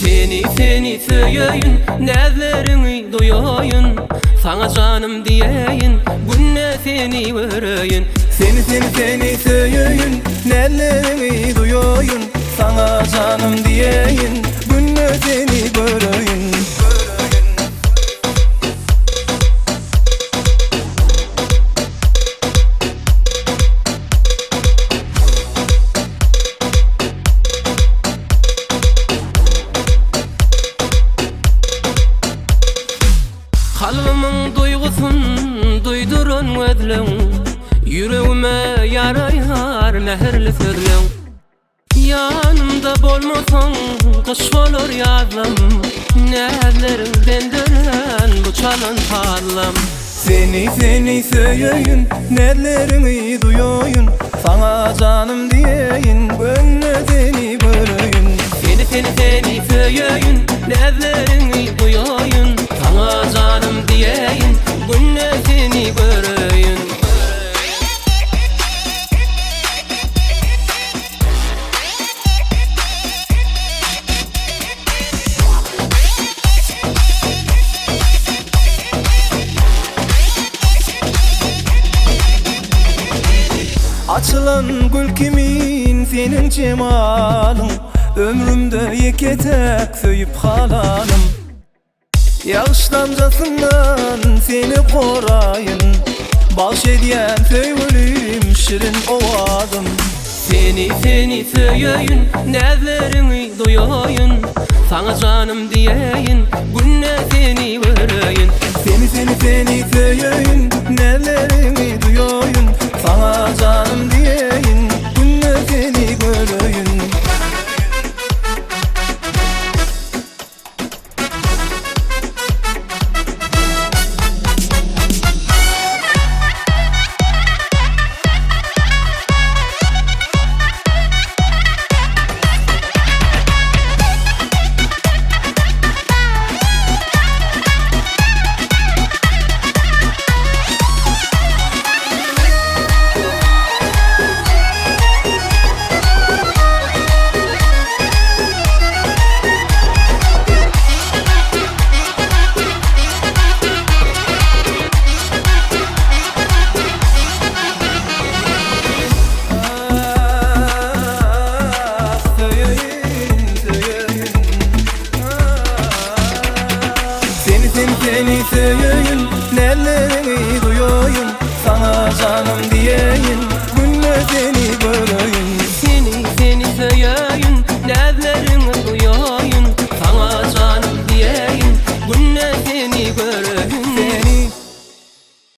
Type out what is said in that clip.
Seni söyleyin, nezlerini duyayın. Sana canım diyeyin, günne seni vereyim. Seni söyleyin, nezlerini duyayın. Sana canım diyeyin, günne seni vereyim. Kalbimin duygusun duydurun özlem, yüreğime yarayar mehirli sözlem. Yanımda bolmasan kış olur yazlam, nezlerimden dönen bu çalan parlam. Seni söyleyin, nezlerini duyayın. Sana canım diyeyin, günne seni vereyim. Seni söyleyin, nezlerini duyayın. Sana canım diyeyin, günne seni vereyim. Açılan gül kimin senin cemalın, ömrümde yeke tek söyüp kalanım. Yağış damcasından seni korayın, bahş ediyen sevgilim şirin ovadım. Seni söyleyin, nezlerini duyayın. Sana canım diyeyin, günne seni vereyim. Seni söyleyin, nezlerini duyayın. Sana canım diyeyin, günne seni vereyim. Seni söyleyin, neler